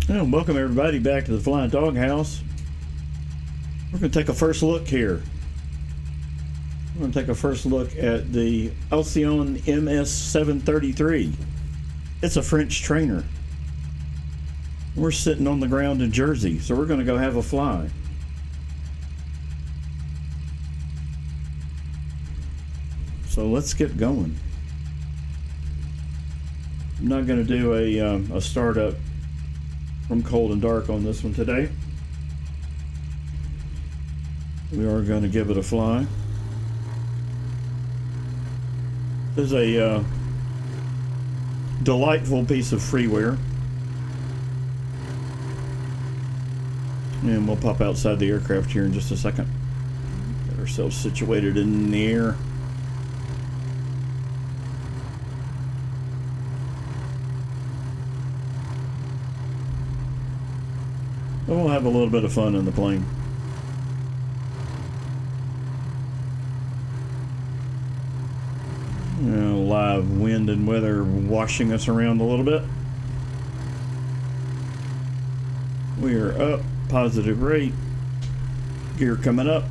Well, welcome everybody back to the Flying Doghouse. We're going to take a first look here. We're going to take a first look at the Alcyon MS733. It's a French trainer. We're sitting on the ground in Jersey, so we're going to go have a fly. So let's get going. I'm not going to do a startup from cold and dark on this one today. We are going to give it a fly. This is a delightful piece of freeware. And we'll pop outside the aircraft here in just a second. Get ourselves situated in the air. We'll have a little bit of fun in the plane. Live wind and weather washing us around a little bit. We are up, positive rate. Gear coming up.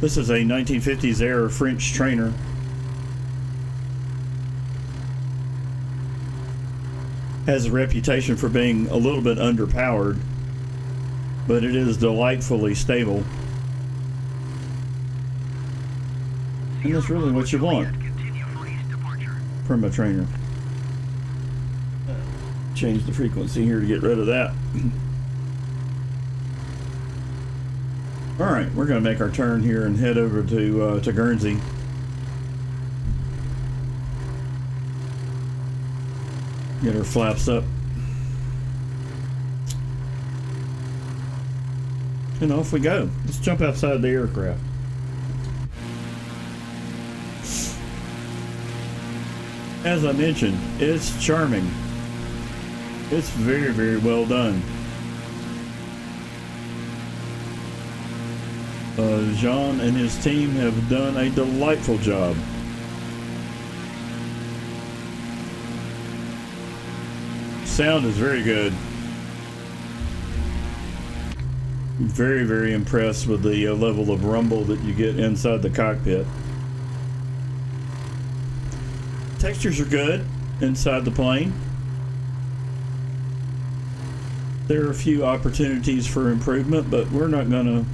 This is a 1950s era French trainer. Has a reputation for being a little bit underpowered, but it is delightfully stable. And that's really what you want from a trainer. Change the frequency here to get rid of that. Alright, we're going to make our turn here and head over to Guernsey. Get our flaps up. And off we go. Let's jump outside the aircraft. As I mentioned, it's charming. It's very, very well done. Jean and his team have done a delightful job. Sound is very good. Very, very impressed with the level of rumble that you get inside the cockpit. Textures are good inside the plane. There are a few opportunities for improvement, but we're not gonna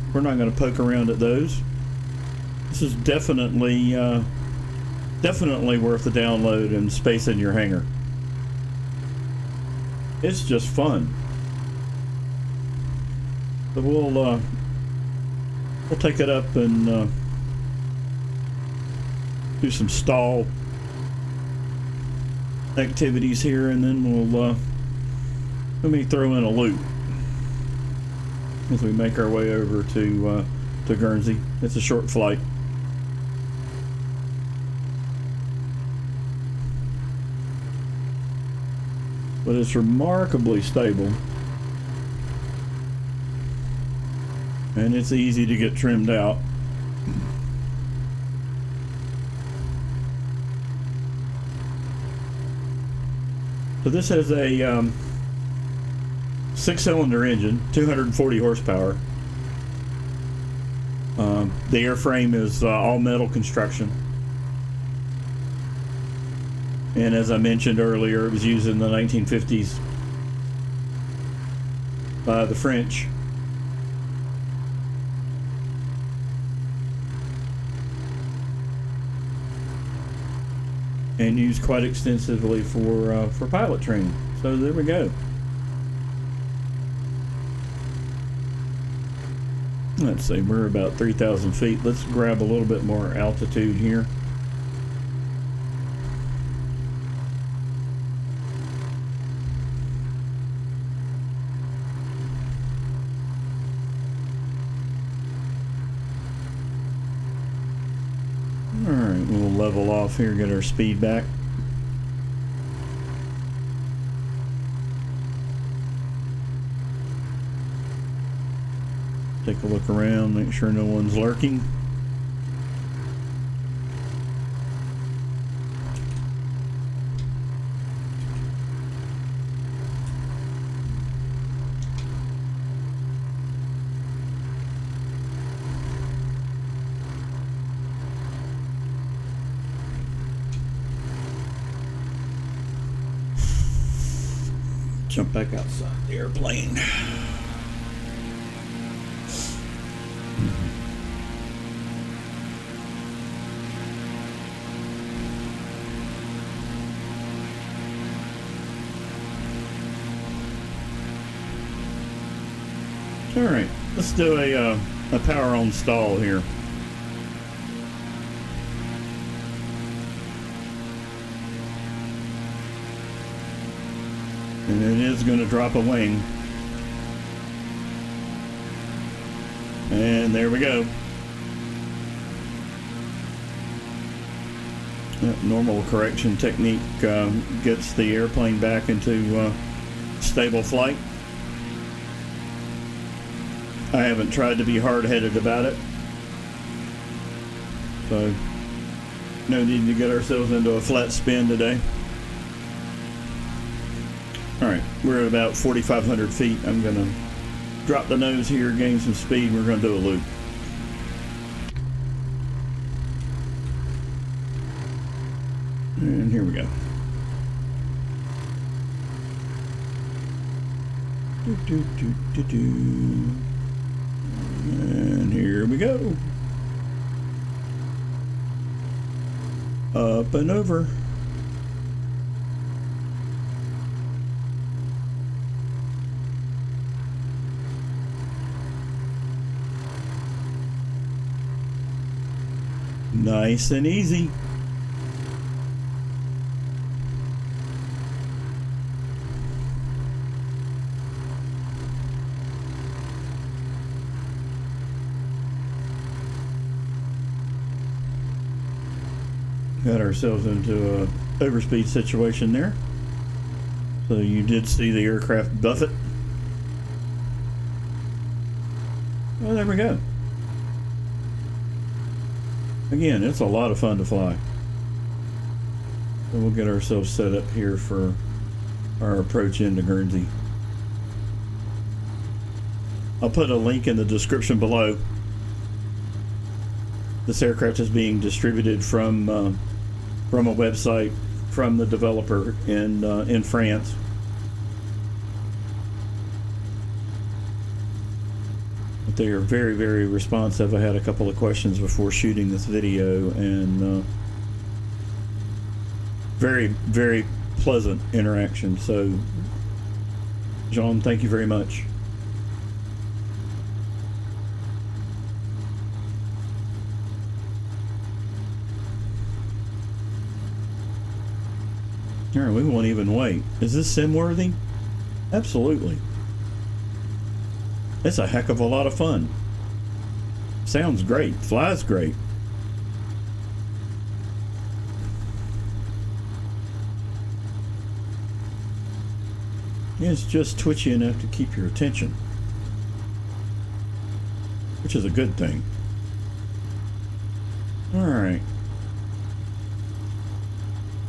poke around at those. This is definitely worth the download and space in your hangar. It's just fun. So we'll take it up and do some stall activities here, and then we'll let me throw in a loop as we make our way over to Guernsey. It's a short flight. But it's remarkably stable. And it's easy to get trimmed out. So this has a 6-cylinder engine, 240 horsepower. The airframe is all metal construction. And as I mentioned earlier, it was used in the 1950s by the French. And used quite extensively for pilot training. So there we go. Let's see, we're about 3,000 feet. Let's grab a little bit more altitude here. Alright, we'll level off here, get our speed back. Take a look around, make sure no one's lurking. Jump back outside the airplane. All right, let's do a power on stall here. And it is going to drop a wing. And there we go. That normal correction technique gets the airplane back into stable flight. I haven't tried to be hard-headed about it. So, no need to get ourselves into a flat spin today. Alright, we're at about 4,500 feet. I'm going to drop the nose here, gain some speed, and we're going to do a loop. And here we go. And here we go. Up and over. Nice and easy. Got ourselves into a overspeed situation there. So you did see the aircraft buffet. Well, there we go. Again, it's a lot of fun to fly. So we'll get ourselves set up here for our approach into Guernsey. I'll put a link in the description below. This aircraft is being distributed from a website from the developer in France. But they are very, very responsive. I had a couple of questions before shooting this video, and very, very pleasant interaction. So, John, thank you very much. All right, we won't even wait. Is this sim worthy? Absolutely. It's a heck of a lot of fun. Sounds great. Flies great. It's just twitchy enough to keep your attention, which is a good thing. All right.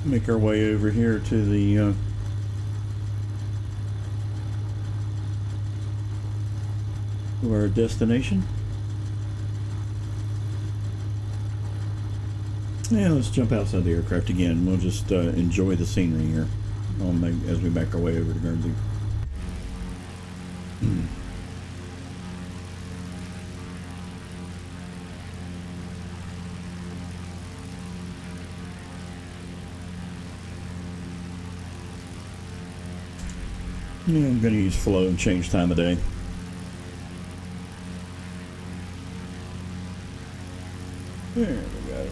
Make our way over here to the to our destination. Yeah, let's jump outside the aircraft again. We'll just enjoy the scenery here as we make our way over to Guernsey. Yeah, I'm going to use flow and change time of day. There we go.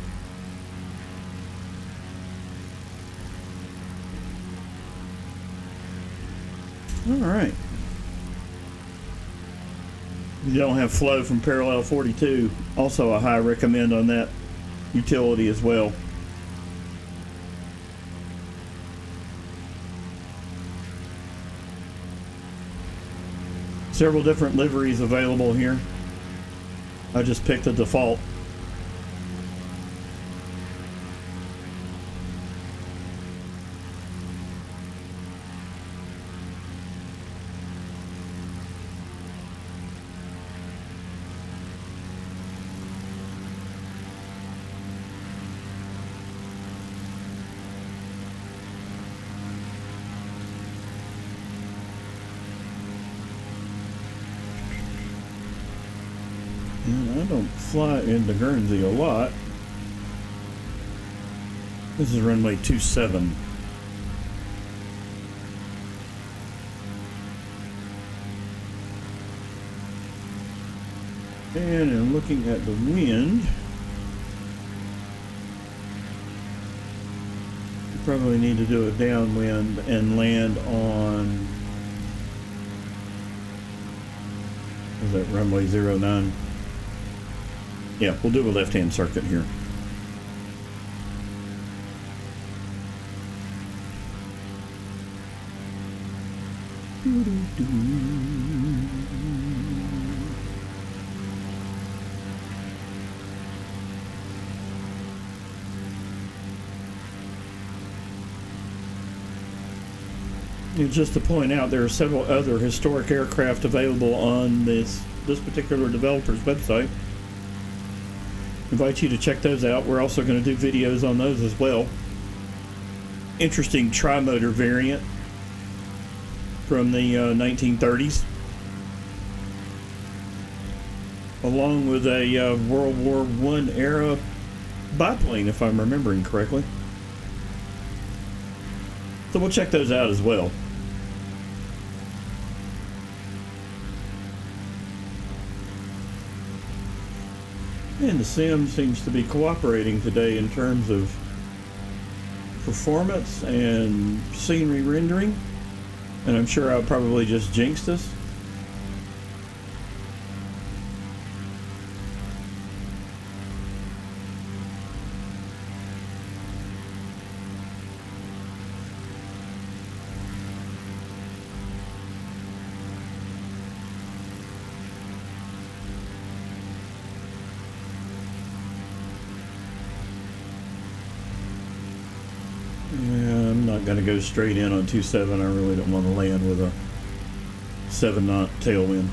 All right. You don't have flow from parallel 42. Also a high recommend on that utility as well. Several different liveries available here. I just picked the default. And I don't fly into Guernsey a lot. This is runway 27. And I'm looking at the wind. You probably need to do a downwind and land on, is that runway 09? Yeah, we'll do a left-hand circuit here. And just to point out, there are several other historic aircraft available on this particular developer's website. Invite you to check those out. We're also going to do videos on those as well. Interesting tri-motor variant from the 1930s, along with a World War I era biplane, if I'm remembering correctly. So we'll check those out as well. And the sim seems to be cooperating today in terms of performance and scenery rendering. And I'm sure I'll probably just jinxed us. I'm not going to go straight in on 27. I really don't want to land with a 7-knot tailwind.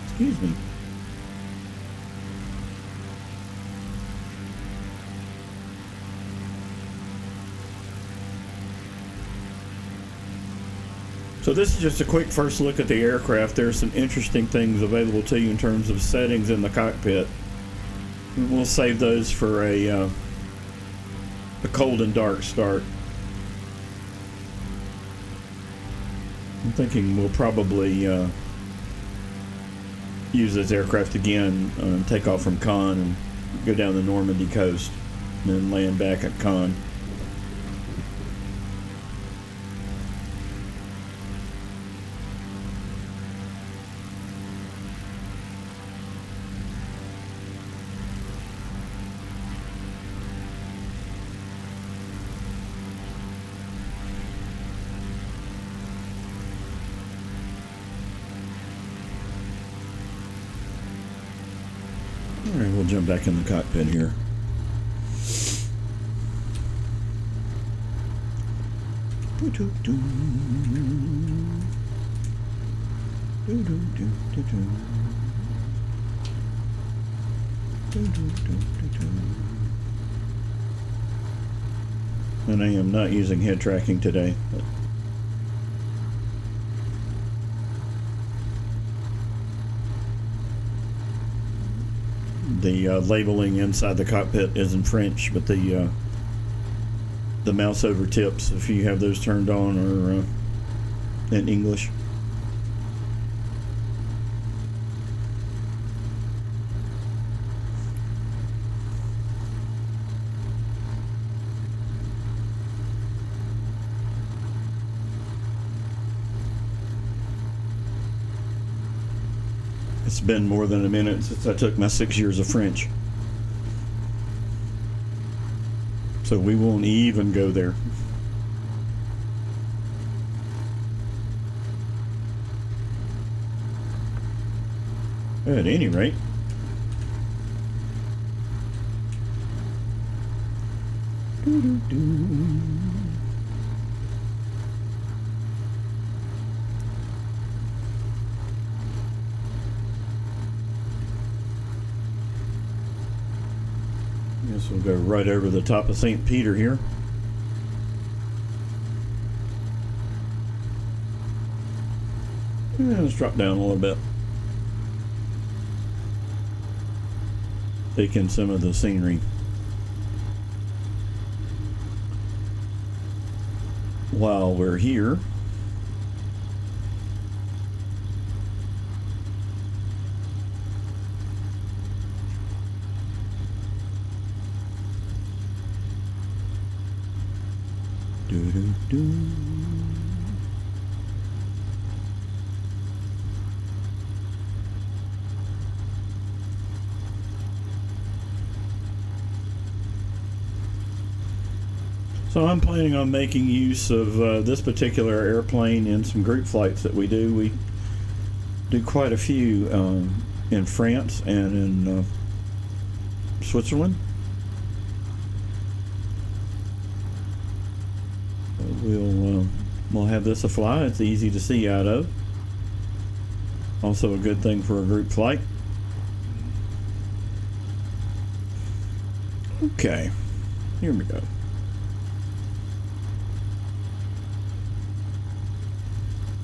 Excuse me. So this is just a quick first look at the aircraft. There's some interesting things available to you in terms of settings in the cockpit. We'll save those for a cold and dark start. I'm thinking we'll probably use this aircraft again, take off from Cannes and go down the Normandy coast, and then land back at Cannes. Alright, we'll jump back in the cockpit here. And I am not using head tracking today. The labeling inside the cockpit is in French, but the mouse over tips, if you have those turned on, are in English. It's been more than a minute since I took my 6 years of French. So we won't even go there. At any rate, guess we'll go right over the top of St. Peter here. Let's drop down a little bit. Take in some of the scenery. While we're here, so I'm planning on making use of this particular airplane in some group flights that we do. We do quite a few in France and in Switzerland. We'll have this afly. It's easy to see out of. Also a good thing for a group flight. Okay, here we go.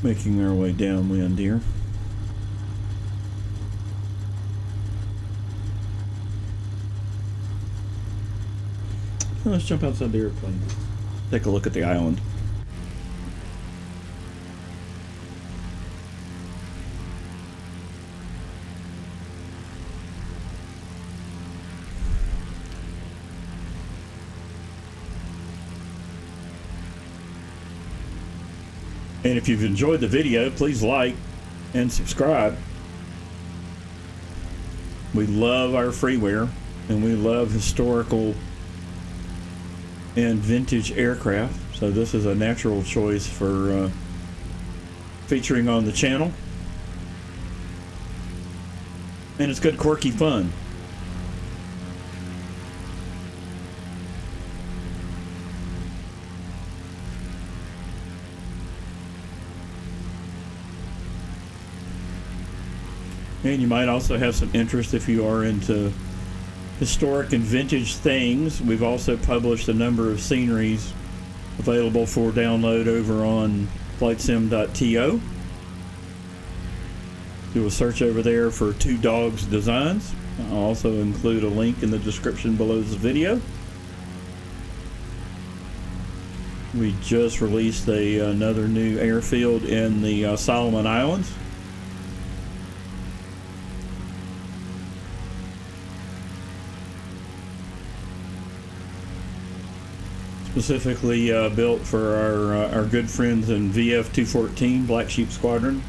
Making our way downwind here. Let's jump outside the airplane. Take a look at the island. And if you've enjoyed the video, please like and subscribe. We love our freeware, and we love historical and vintage aircraft, so this is a natural choice for featuring on the channel. And it's good quirky fun. And you might also have some interest if you are into historic and vintage things. We've also published a number of sceneries available for download over on Flightsim.to. Do a search over there for Two Dogs Designs. I'll also include a link in the description below this video. We just released another new airfield in the Solomon Islands. Specifically built for our good friends in VF-214 Black Sheep Squadron,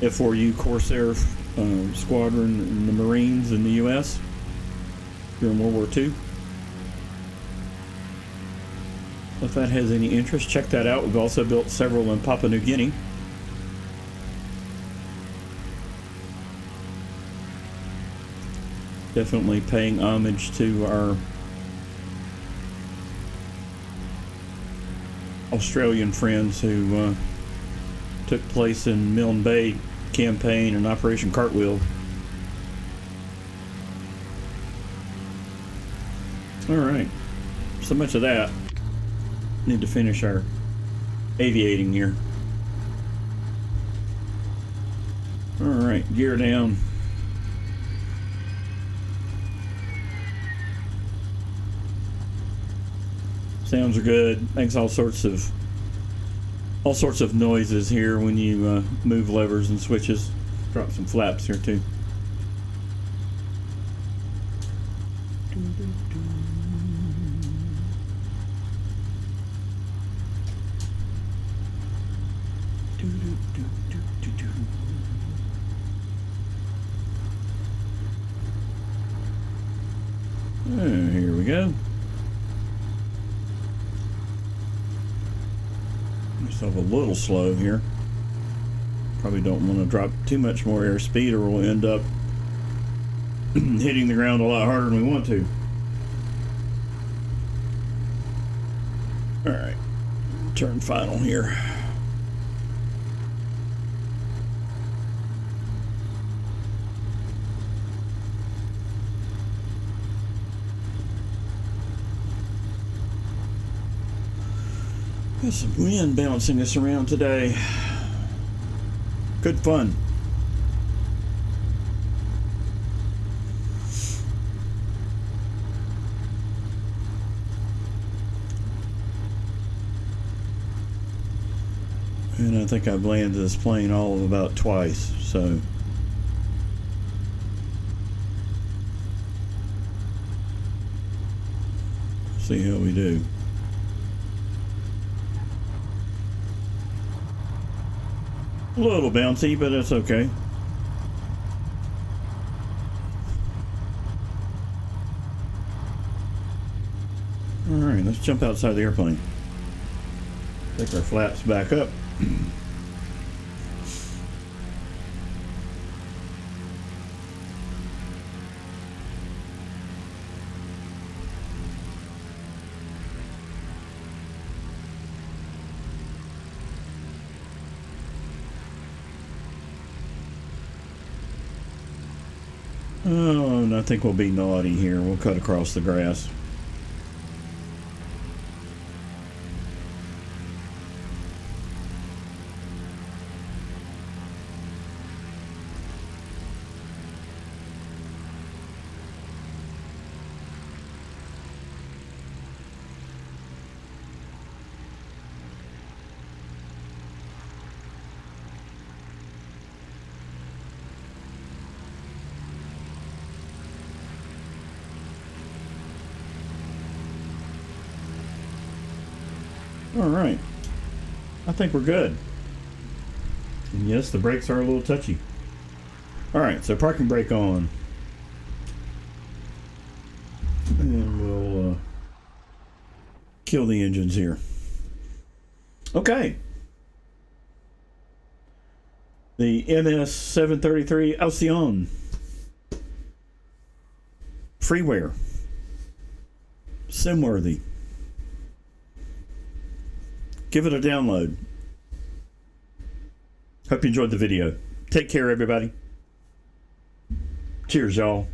F4U Corsair Squadron in the Marines in the U.S. during World War II. If that has any interest, check that out. We've also built several in Papua New Guinea. Definitely paying homage to our Australian friends who took place in Milne Bay campaign and Operation Cartwheel. Alright, so much of that. Need to finish our aviating here. Alright, gear down. Sounds are good. Makes all sorts of noises here when you move levers and switches. Drop some flaps here too. Here we go. Myself a little slow here. Probably don't want to drop too much more airspeed or we'll end up hitting the ground a lot harder than we want to. Alright, turn final here. Got some wind bouncing us around today. Good fun. And I think I've landed this plane all of about twice, so see how we do. A little bouncy, but it's okay. Alright, let's jump outside the airplane. Take our flaps back up. Oh, and I think we'll be naughty here. We'll cut across the grass. All right, I think we're good. And yes, the brakes are a little touchy. All right, so parking brake on. And we'll kill the engines here. Okay. The MS733 Alcyon. Freeware. Sim-worthy. Give it a download. Hope you enjoyed the video. Take care, everybody. Cheers, y'all.